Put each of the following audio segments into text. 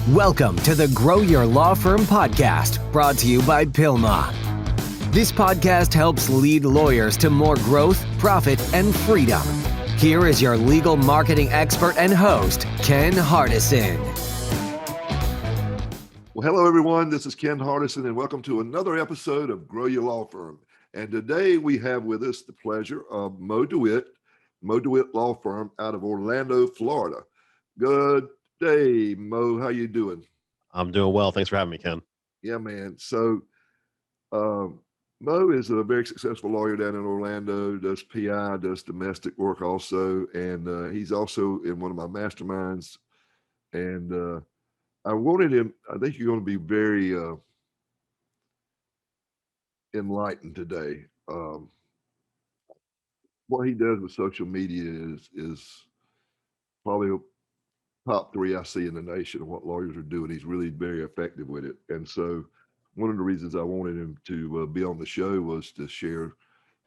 Welcome to the Grow Your Law Firm podcast, brought to you by Pilma. This podcast helps lead lawyers to more growth, profit, and freedom. Here is your legal marketing expert and host, Ken Hardison. Well, hello, everyone. This is Ken Hardison, and welcome to another episode of Grow Your Law Firm. And today we have with us the pleasure of Moe Dewitt Law Firm out of Orlando, Florida. Good day, Mo. How you doing? I'm doing well. Thanks for having me, Ken. Yeah, man. So Mo is a very successful lawyer down in Orlando, does PI, does domestic work also, and he's also in one of my masterminds. And I wanted him, I think you're going to be very enlightened today. What he does with social media is probably top three I see in the nation of what lawyers are doing. He's really very effective with it. And so one of the reasons I wanted him to be on the show was to share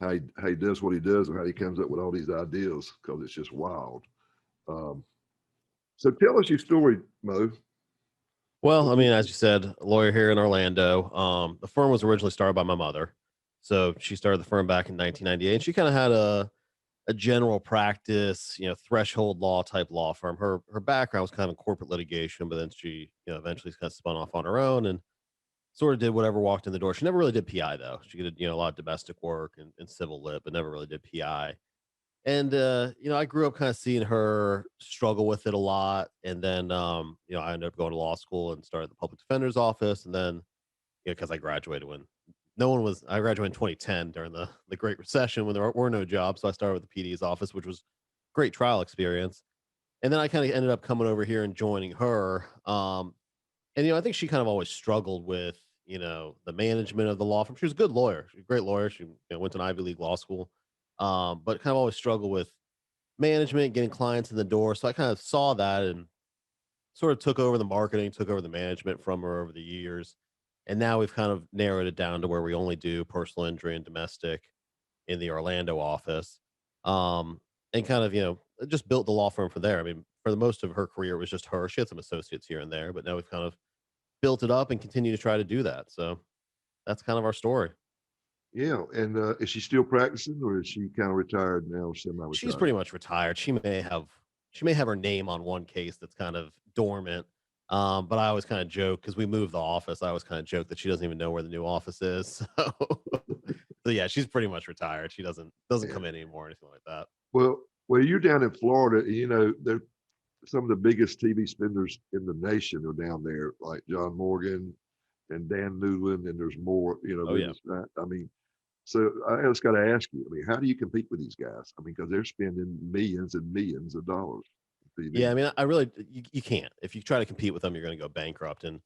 how he does what he does and how he comes up with all these ideas, because it's just wild. So tell us your story, Mo. Well, I mean, as you said, a lawyer here in Orlando. The firm was originally started by my mother. So she started the firm back in 1998, and she kind of had a general practice, threshold law type law firm. Her background was kind of in corporate litigation, but then she, eventually kind of spun off on her own and sort of did whatever walked in the door. She never really did PI though. She did, a lot of domestic work and civil lit, but never really did PI. And, I grew up kind of seeing her struggle with it a lot. And then, I ended up going to law school and started the public defender's office. And then, because I graduated when I graduated in 2010 during the Great Recession when there were no jobs. So I started with the PD's office, which was great trial experience. And then I kind of ended up coming over here and joining her. And, I think she kind of always struggled with, the management of the law firm. She was a good lawyer. She was a great lawyer. She went to an Ivy League law school, but kind of always struggled with management, getting clients in the door. So I kind of saw that and sort of took over the marketing, took over the management from her over the years. And now we've kind of narrowed it down to where we only do personal injury and domestic in the Orlando office. And kind of, just built the law firm from there. I mean, for the most of her career, it was just her. She had some associates here and there, but now we've kind of built it up and continue to try to do that. So that's kind of our story. Yeah. And is she still practicing, or is she kind of retired now, semi-retired? She's pretty much retired. She may have her name on one case that's kind of dormant. But I always kind of joke, because we moved the office. I always kind of joke that she doesn't even know where the new office is. So yeah, she's pretty much retired. She doesn't come in anymore or anything like that. Well, you're down in Florida. They're some of the biggest TV spenders in the nation are down there, like John Morgan and Dan Newland, and there's more. Oh, yeah. I mean, so I just got to ask you. I mean, how do you compete with these guys? I mean, because they're spending millions and millions of dollars. Yeah, I mean, I really you can't. If you try to compete with them, you're going to go bankrupt. And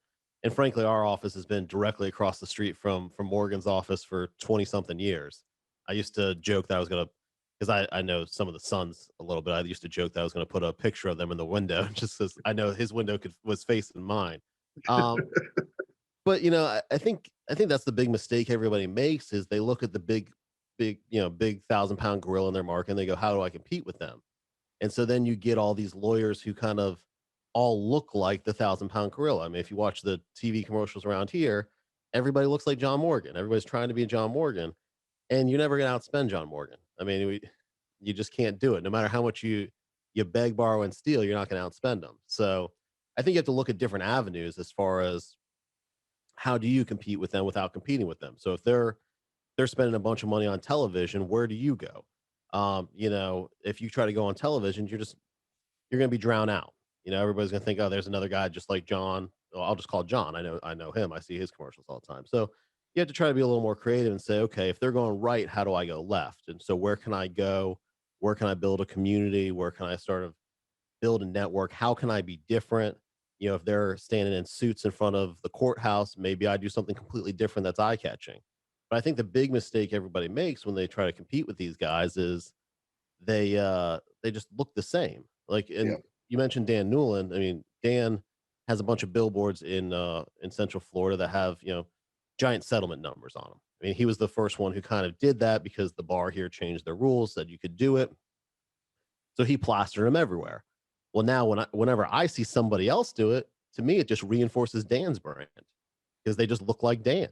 frankly, our office has been directly across the street from Morgan's office for 20 something years. I used to joke that I was going to, because I know some of the sons a little bit. I used to joke that I was going to put a picture of them in the window, just because I know his window was facing mine. But I think that's the big mistake everybody makes, is they look at the big 1,000-pound gorilla in their market and they go, how do I compete with them? And so then you get all these lawyers who kind of all look like the 1,000-pound gorilla. I mean, if you watch the TV commercials around here, everybody looks like John Morgan. Everybody's trying to be a John Morgan, and you're never going to outspend John Morgan. I mean, you just can't do it. No matter how much you beg, borrow, and steal, you're not going to outspend them. So I think you have to look at different avenues as far as how do you compete with them without competing with them. So if they're spending a bunch of money on television, where do you go? If you try to go on television, you're going to be drowned out. Everybody's going to think, oh, there's another guy just like John. Well, I'll just call John. I know him. I see his commercials all the time. So you have to try to be a little more creative and say, okay, if they're going right, how do I go left? And so where can I go? Where can I build a community? Where can I sort of build a network? How can I be different? If they're standing in suits in front of the courthouse, maybe I do something completely different that's eye-catching. But I think the big mistake everybody makes when they try to compete with these guys is they just look the same. Like, and you mentioned Dan Newland. I mean, Dan has a bunch of billboards in Central Florida that have, giant settlement numbers on them. I mean, he was the first one who kind of did that because the bar here changed their rules, said you could do it. So he plastered them everywhere. Well, now whenever I see somebody else do it, to me, it just reinforces Dan's brand because they just look like Dan.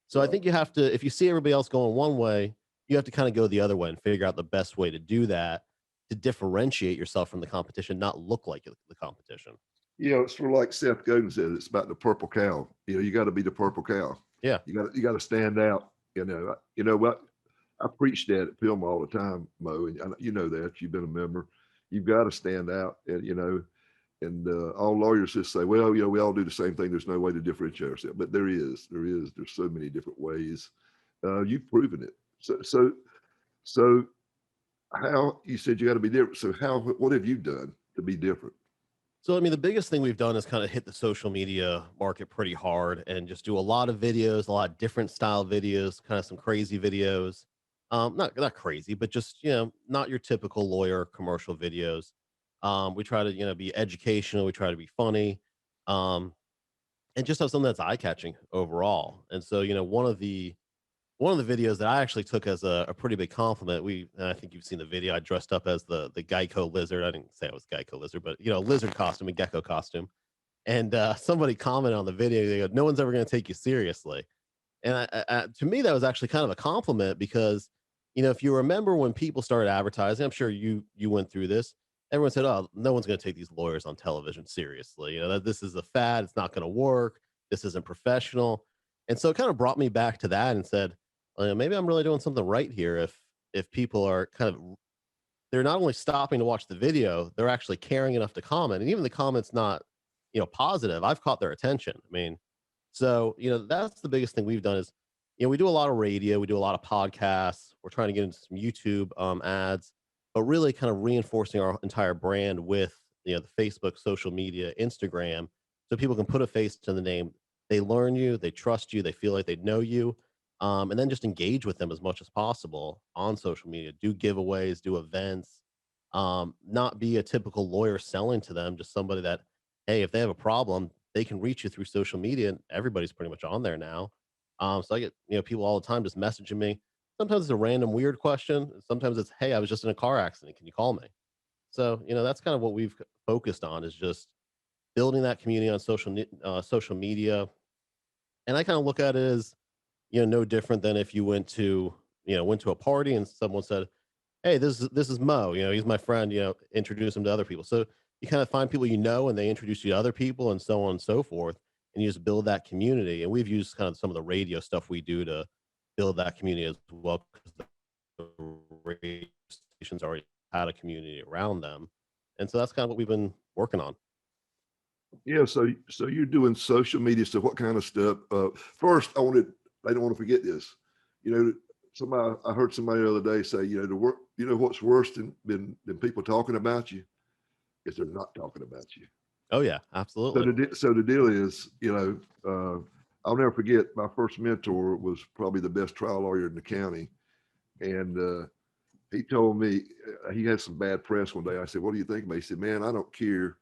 So I Right. think you have to, if you see everybody else going one way, you have to kind of go the other way and figure out the best way to do that to differentiate yourself from the competition, not look like the competition. It's sort of like Seth Godin said, it's about the purple cow. You got to be the purple cow. Yeah. You got to stand out. You know what? I preach that at Pilma all the time, Mo, and you know that you've been a member. You've got to stand out, and all lawyers just say, well, we all do the same thing. There's no way to differentiate ourselves, but there's so many different ways. You've proven it. So how you said you got to be different. So what have you done to be different? So, I mean, the biggest thing we've done is kind of hit the social media market pretty hard and just do a lot of videos, a lot of different style videos, kind of some crazy videos. Not crazy, but just, not your typical lawyer commercial videos. We try to, be educational. We try to be funny. Um, and just have something that's eye catching overall. And so, one of the videos that I actually took as a pretty big compliment. And I think you've seen the video. I dressed up as the Geico lizard. I didn't say I was Geico lizard, but lizard costume, a gecko costume. And somebody commented on the video. They go, "No one's ever going to take you seriously." And to me, that was actually kind of a compliment because, if you remember when people started advertising, I'm sure you went through this. Everyone said, "Oh, no one's going to take these lawyers on television seriously. That this is a fad. It's not going to work. This isn't professional." And so it kind of brought me back to that and said, maybe I'm really doing something right here. If people are they're not only stopping to watch the video, they're actually caring enough to comment, and even the comments not positive. I've caught their attention. I mean, so that's the biggest thing we've done is we do a lot of radio, we do a lot of podcasts. We're trying to get into some YouTube ads, but really kind of reinforcing our entire brand with the Facebook, social media, Instagram, so people can put a face to the name. They learn you, they trust you, they feel like they know you, and then just engage with them as much as possible on social media. Do giveaways, do events, not be a typical lawyer selling to them, just somebody that, hey, if they have a problem, they can reach you through social media, and everybody's pretty much on there now. So I get people all the time just messaging me. Sometimes it's a random weird question. Sometimes it's, hey, I was just in a car accident. Can you call me? So that's kind of what we've focused on is just building that community on social media. And I kind of look at it as no different than if you went to a party and someone said, "Hey, this is Mo. He's my friend. Introduce him to other people." So you kind of find people and they introduce you to other people, and so on and so forth, and you just build that community. And we've used kind of some of the radio stuff we do to build that community as well, because the radio stations already had a community around them, and so that's kind of what we've been working on. Yeah, so you're doing social media. So what kind of stuff? First, I don't want to forget this. You know, I heard somebody the other day say, the work. What's worse than people talking about you is they're not talking about you. Oh yeah, absolutely. So the deal is, I'll never forget. My first mentor was probably the best trial lawyer in the county, and he told me he had some bad press one day. I said, "What do you think?" He said, "Man, I don't care.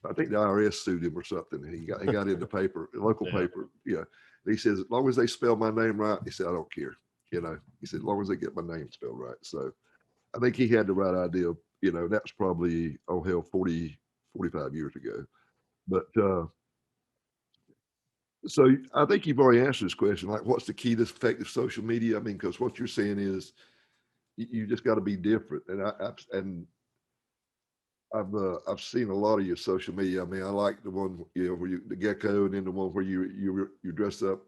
I think the IRS sued him or something. He got in the paper, local Yeah. paper. Yeah." He says, "As long as they spell my name right," he said, "I don't care." He said, "As long as they get my name spelled right." So I think he had the right idea. That's probably, oh hell, 45 years ago. But so I think you've already answered this question. Like, what's the key to effective social media? I mean, because what you're saying is you just got to be different. And I've seen a lot of your social media. I mean, I like the one where the gecko, and then the one where you dress up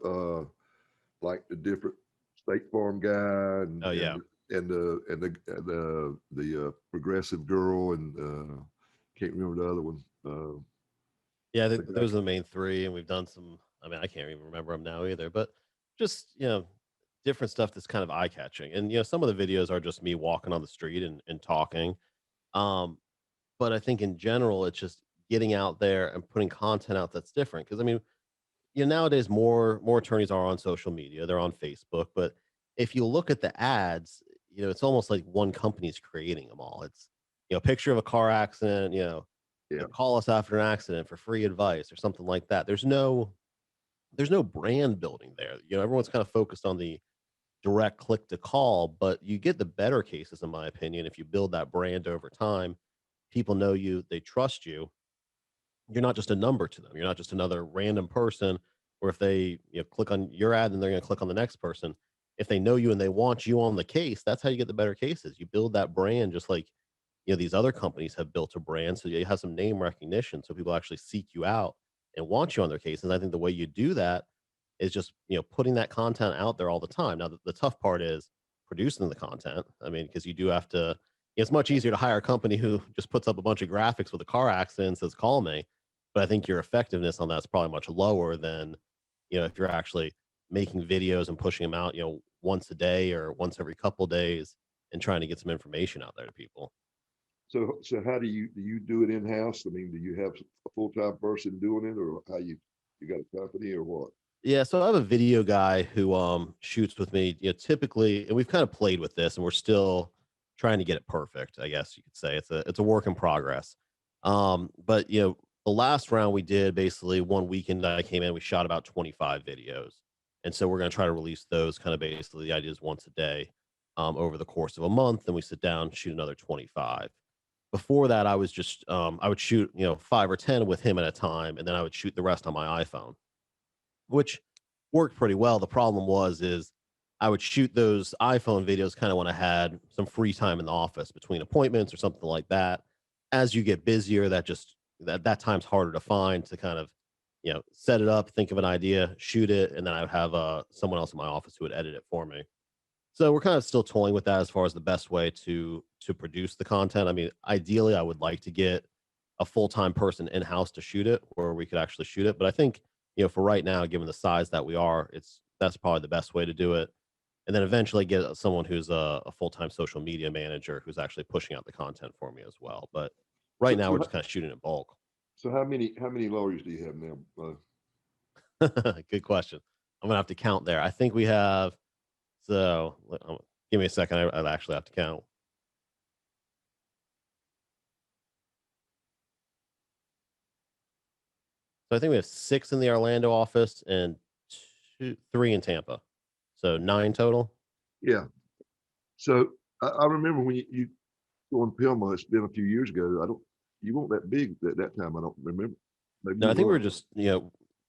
like the different State Farm guy, and Oh yeah. the progressive girl, and can't remember the other one. Yeah, But those are the main three, and we've done some. I mean, I can't even remember them now either, but just different stuff that's kind of eye catching. And some of the videos are just me walking on the street and talking. Um, but I think in general, it's just getting out there and putting content out that's different. Because I mean, nowadays more attorneys are on social media, they're on Facebook, but if you look at the ads, it's almost like one company's creating them all. It's picture of a car accident, yeah, call us after an accident for free advice or something like that. There's no brand building there. Everyone's kind of focused on the direct click to call, but you get the better cases, in my opinion, if you build that brand over time. People know you, they trust you, you're not just a number to them. You're not just another random person. Or if they click on your ad, then they're going to click on the next person. If they know you and they want you on the case, that's how you get the better cases. You build that brand just like these other companies have built a brand, so you have some name recognition, so people actually seek you out and want you on their cases. I think the way you do that is just putting that content out there all the time. Now the tough part is producing the content. I mean, because you do have to. It's much easier to hire a company who just puts up a bunch of graphics with a car accident and says call me, but I think your effectiveness on that's probably much lower than if you're actually making videos and pushing them out once a day or once every couple days and trying to get some information out there to people. So how do you do it in house? I mean, do you have a full time person doing it, or how you got a company or what? Yeah, so I have a video guy who shoots with me, typically, and we've kind of played with this and we're still trying to get it perfect, I guess you could say. It's a work in progress. But the last round we did basically one weekend that I came in, we shot about 25 videos. And so we're going to try to release those kind of basically the idea is once a day over the course of a month. Then we sit down, shoot another 25. Before that, I was just I would shoot, 5 or 10 with him at a time, and then I would shoot the rest on my iPhone, which worked pretty well. The problem is I would shoot those iPhone videos kind of when I had some free time in the office between appointments or something like that. As you get busier, that time's harder to find to kind of, set it up, think of an idea, shoot it, and then I would have someone else in my office who would edit it for me. So we're kind of still toying with that as far as the best way to produce the content. I mean, ideally, I would like to get a full-time person in-house to shoot it, where we could actually shoot it. But I think, for right now, given the size that we are, that's probably the best way to do it. And then eventually get someone who's a full-time social media manager who's actually pushing out the content for me as well. But right So, now, so, we're just kind of shooting in bulk. so how many lawyers do you have now? Good question. I'm gonna have to count there. I think we have. So give me a second. I'd actually have to count. So I think we have 6 in the Orlando office and 3 in Tampa. So 9 total. Yeah. So I remember when you go on Pilma, it's been a few years ago. You weren't that big at that time. I don't remember. Maybe No, you I think we were. were just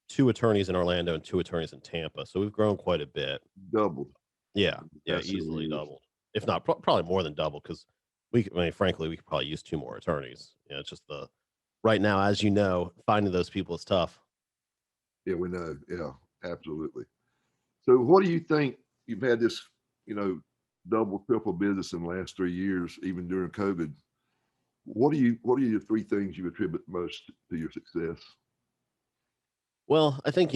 2 attorneys in Orlando and 2 attorneys in Tampa. So we've grown quite a bit. Doubled. Yeah, That's easily years. doubled, if not probably more than double. Because I mean, frankly, we could probably use 2 more attorneys. It's just right now, as you know, finding those people is tough. Yeah, we know. Yeah, absolutely. So what do you think? You've had this, double, triple business in the last 3 years, even during COVID. What are your 3 things you attribute most to your success? Well, I think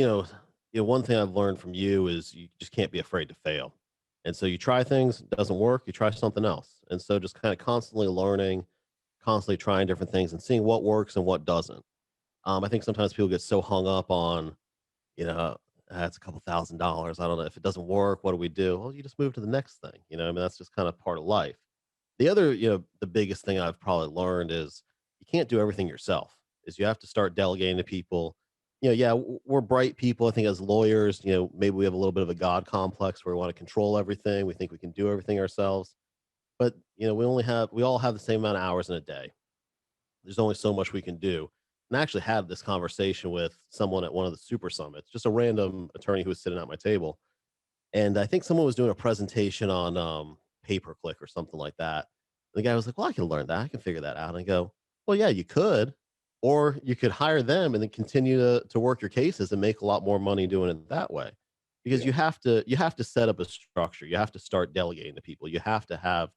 one thing I've learned from you is you just can't be afraid to fail, and so you try things, it doesn't work, you try something else, and so just kind of constantly learning, constantly trying different things, and seeing what works and what doesn't. I think sometimes people get so hung up on it's a couple $1,000s. I don't know if it doesn't work. What do we do? Well, you just move to the next thing. I mean, that's just kind of part of life. The other, the biggest thing I've probably learned is you can't do everything yourself. Is you have to start delegating to people. Yeah, we're bright people. I think as lawyers, maybe we have a little bit of a God complex where we want to control everything. We think we can do everything ourselves. But we all have the same amount of hours in a day. There's only so much we can do. And I actually had this conversation with someone at one of the super summits, just a random attorney who was sitting at my table. And I think someone was doing a presentation on pay-per-click or something like that. And the guy was like, well, I can learn that. I can figure that out. And I go, well, yeah, you could. Or you could hire them and then continue to work your cases and make a lot more money doing it that way. Because Yeah. you have to set up a structure. You have to start delegating to people. You have to have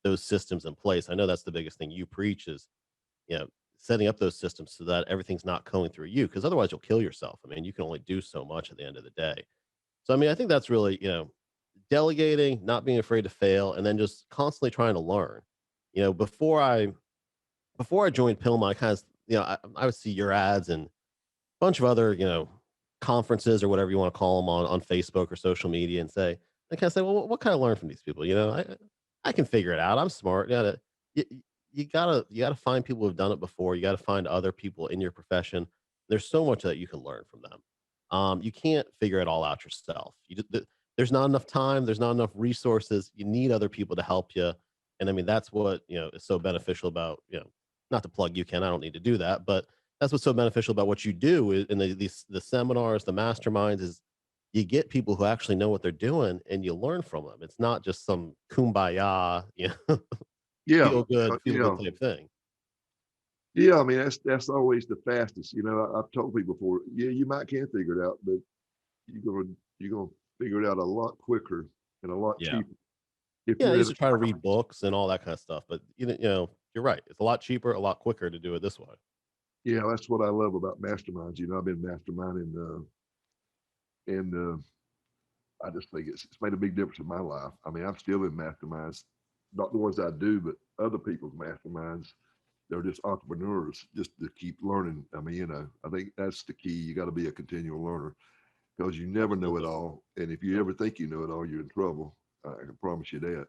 those systems in place. I know that's the biggest thing you preach is, setting up those systems so that everything's not going through you. Because otherwise you'll kill yourself. I mean, you can only do so much at the end of the day. So I mean, I think that's really, delegating, not being afraid to fail, and then just constantly trying to learn. Before I joined Pilma, I kind of, I would see your ads and a bunch of other, conferences or whatever you want to call them on Facebook or social media, and I kind of say, well, what can I learn from these people? I can figure it out. I'm smart. You, you gotta find people who've done it before. You got to find other people in your profession. There's so much that you can learn from them. You can't figure it all out yourself. There's not enough time. There's not enough resources. You need other people to help you. And I mean, that's what, is so beneficial about, not to plug you, Ken, I don't need to do that, but That's what's so beneficial about what you do in the seminars, the masterminds is you get people who actually know what they're doing and you learn from them. It's not just some kumbaya, Yeah, feel good yeah, type thing. yeah. I mean, that's always the fastest. You know, I've told people before. Yeah, you might can figure it out, but you're gonna figure it out a lot quicker and a lot Yeah. cheaper if Yeah, I you're in used it. to try to read books and all that kind of stuff, but you're right. It's a lot cheaper, a lot quicker to do it this way. Yeah, that's what I love about masterminds. You know, I've been masterminding, and I just think it's made a big difference in my life. I mean, I'm still in masterminds, not the ones I do, but other people's masterminds. They're just entrepreneurs, just to keep learning. I mean, I think that's the key. You got to be a continual learner because you never know it Absolutely. all. And if you ever think you know it all, you're in trouble. I can promise you that.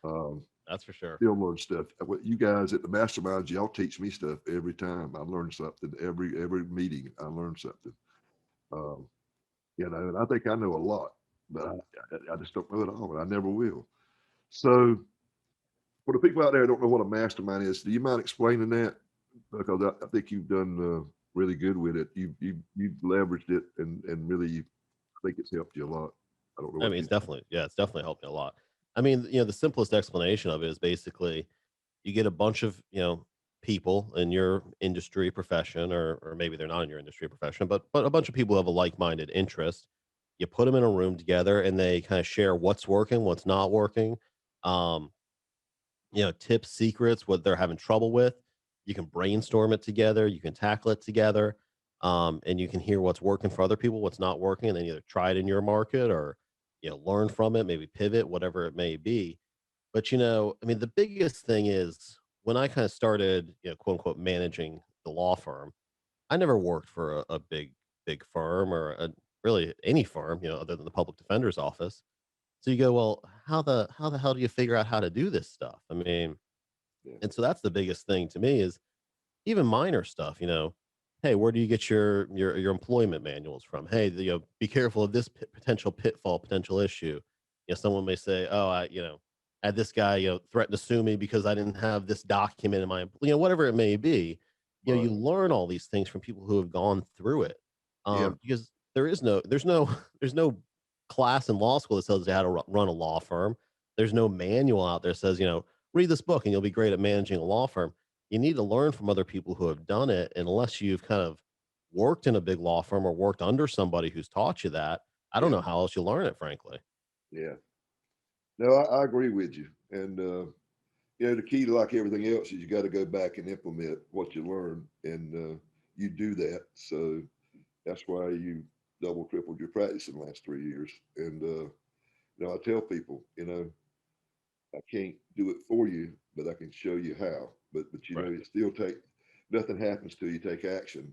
Um, That's for sure. Still learn stuff. What you guys at the masterminds, y'all teach me stuff every time. I learn something. Every meeting, I learn something. Um, and I think I know a lot, but I just don't know it all, and I never will. So, for the people out there who don't know what a mastermind is, do you mind explaining that? Because I think you've done really good with it. You've leveraged it, and really, I think it's helped you a lot. I don't know I what mean, you. it's definitely helped me a lot. I mean, the simplest explanation of it is basically you get a bunch of, people in your industry profession, or maybe they're not in your industry profession, but a bunch of people who have a like-minded interest. You put them in a room together and they kind of share what's working, what's not working. Um, tips, secrets, what they're having trouble with. You can brainstorm it together, you can tackle it together, and you can hear what's working for other people, what's not working, and then either try it in your market or learn from it, maybe pivot, whatever it may be. But I mean, the biggest thing is when I kind of started, quote unquote, managing the law firm. I never worked for a big firm or really any firm, other than the public defender's office. So you go, well, how the hell do you figure out how to do this stuff? I mean, Yeah, and so that's the biggest thing to me is even minor stuff. Hey, where do you get your employment manuals from? Hey, be careful of this potential pitfall, potential issue. Someone may say, oh, I had this guy, threatened to sue me because I didn't have this document in my, whatever it may be. right. You learn all these things from people who have gone through it. Yeah, Because there's no class in law school that tells you how to run a law firm. There's no manual out there that says, read this book and you'll be great at managing a law firm. You need to learn from other people who have done it. And unless you've kind of worked in a big law firm or worked under somebody who's taught you that, I don't yeah, know how else you learn it, frankly. yeah. No, I agree with you. And the key to like everything else is you got to go back and implement what you learn, and you do that. So that's why you double, tripled your practice in the last 3 years. And I tell people, I can't do it for you, but I can show you how. But Right. it still take nothing happens till you take action.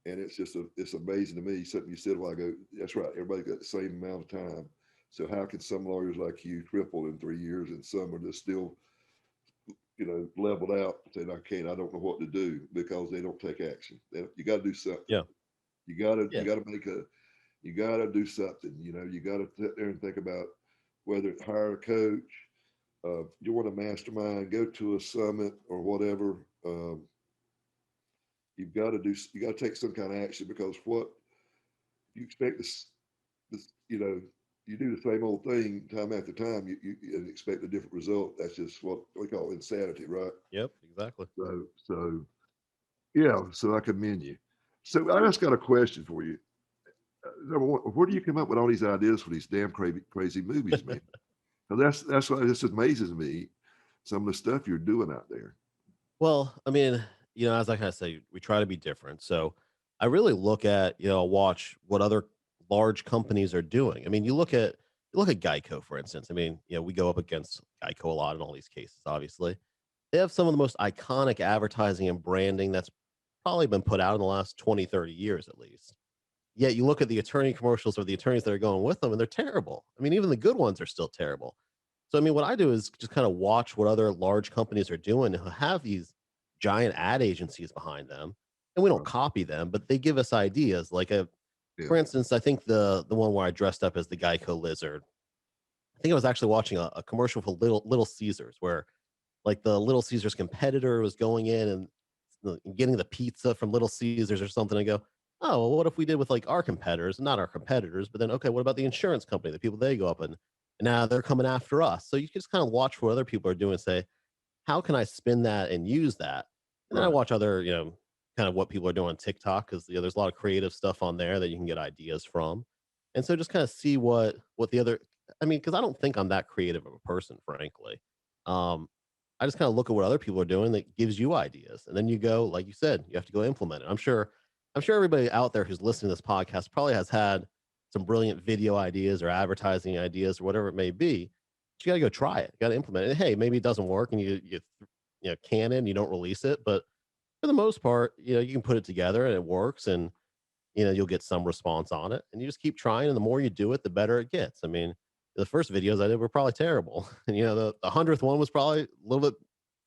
And it's amazing to me. Something you said a while ago. That's right. Everybody got the same amount of time. So how can some lawyers like you triple in 3 years, and some are just still, leveled out, saying I don't know what to do because they don't take action. You got to do something. Yeah. You Yeah. got to you got to do something. You got to sit there and think about whether it's hire a coach, join a mastermind, go to a summit or whatever. You got to take some kind of action because what you expect this you do the same old thing time after time, you expect a different result. That's just what we call insanity, right? Yep. Exactly. So yeah, so I commend you. So I just got a question for you. Number one, where do you come up with all these ideas for these damn crazy movies, man? 'Cause that's why this amazes me. Some of the stuff you're doing out there. Well, I mean, as I kind of say, we try to be different. So I really look at, watch what other large companies are doing. I mean, you look at Geico, for instance. I mean, we go up against Geico a lot in all these cases, obviously. They have some of the most iconic advertising and branding that's probably been put out in the last 20, 30 years at least. Yet you look at the attorney commercials or the attorneys that are going with them and they're terrible. I mean, even the good ones are still terrible. So I mean, what I do is just kind of watch what other large companies are doing who have these giant ad agencies behind them. And we don't Uh, copy them, but they give us ideas. yeah, For instance, I think the one where I dressed up as the Geico lizard. I think I was actually watching a commercial for Little Caesars where like the Little Caesars competitor was going in and getting the pizza from Little Caesars or something and go, oh, well, what if we did with like our competitors, not our competitors, but then, okay, what about the insurance company, the people they go up and now they're coming after us. So you can just kind of watch what other people are doing and say, how can I spin that and use that? And then I Right. watch other, kind of what people are doing on TikTok because there's a lot of creative stuff on there that you can get ideas from. And so just kind of see what the other, I mean, because I don't think I'm that creative of a person, frankly. Um, I just kind of look at what other people are doing that gives you ideas. And then you go, like you said, you have to go implement it. I'm sure everybody out there who's listening to this podcast probably has had some brilliant video ideas or advertising ideas or whatever it may be. But you got to go try it. You got to implement it. And hey, maybe it doesn't work and you can and you don't release it, but for the most part, you can put it together and it works and you'll get some response on it and you just keep trying and the more you do it, the better it gets. I mean, the first videos I did were probably terrible. And the 100th one was probably a little bit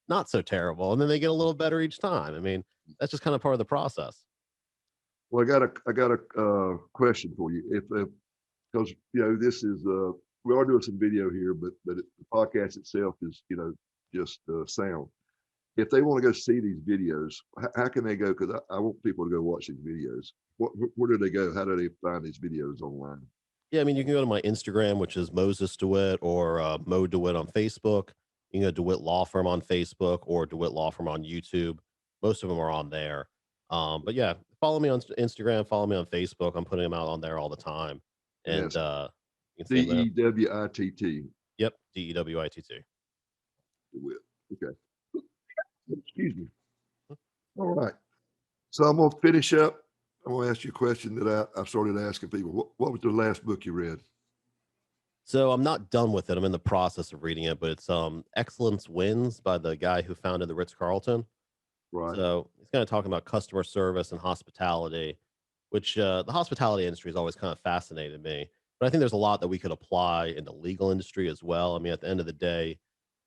not so terrible. And then they get a little better each time. I mean, that's just kind of part of the process. Well, I got a question for you. If because this is we are doing some video here, but the podcast itself is just sound. If they want to go see these videos, how can they go? Because I want people to go watch these videos. Where do they go? How do they find these videos online? Yeah, I mean, you can go to my Instagram, which is Moses Dewitt or Mo Dewitt on Facebook. You can go Dewitt Law Firm on Facebook or Dewitt Law Firm on YouTube. Most of them are on there. But yeah, follow me on Instagram, follow me on Facebook. I'm putting them out on there all the time. And Yes. you can see them there. DEWITT. Yep, DEWITT. Okay. Excuse me. All right. So I'm going to finish up. I'm going to ask you a question that I've started asking people. What was the last book you read? So I'm not done with it. I'm in the process of reading it, but it's Excellence Wins by the guy who founded the Ritz-Carlton. Right. So he's kind of talking about customer service and hospitality, which the hospitality industry has always kind of fascinated me. But I think there's a lot that we could apply in the legal industry as well. I mean, at the end of the day,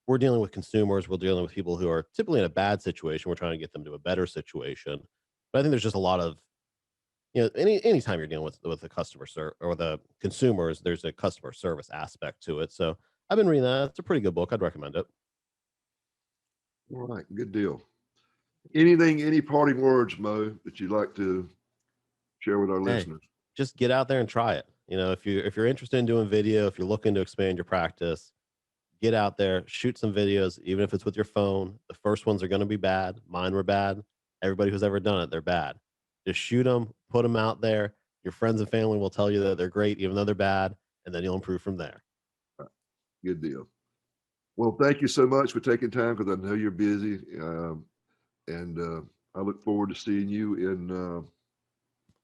we're dealing with consumers. We're dealing with people who are typically in a bad situation. We're trying to get them to a better situation. But I think there's just a lot of, anytime you're dealing with the customer or the consumers, there's a customer service aspect to it. So I've been reading that. It's a pretty good book. I'd recommend it. All right. Good deal. Any parting words, Mo, that you'd like to share with our listeners? Just get out there and try it. If you're interested in doing video, if you're looking to expand your practice, get out there, shoot some videos, even if it's with your phone. The first ones are going to be bad. Mine were bad. Everybody who's ever done it, they're bad. Just shoot them, put them out there. Your friends and family will tell you that they're great, even though they're bad, and then you'll improve from there. Good deal. Well, thank you so much for taking time because I know you're busy. And I look forward to seeing you in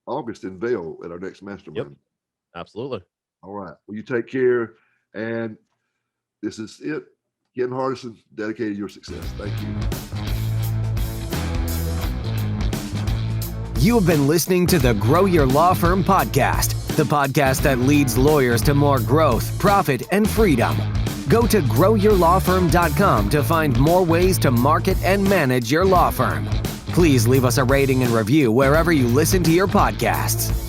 August in Vail at our next Mastermind. Yep. Absolutely. All right. Well, you take care. And this is it. Ken Hardison, dedicated to your success. Thank you. You have been listening to the Grow Your Law Firm podcast, the podcast that leads lawyers to more growth, profit, and freedom. Go to growyourlawfirm.com to find more ways to market and manage your law firm. Please leave us a rating and review wherever you listen to your podcasts.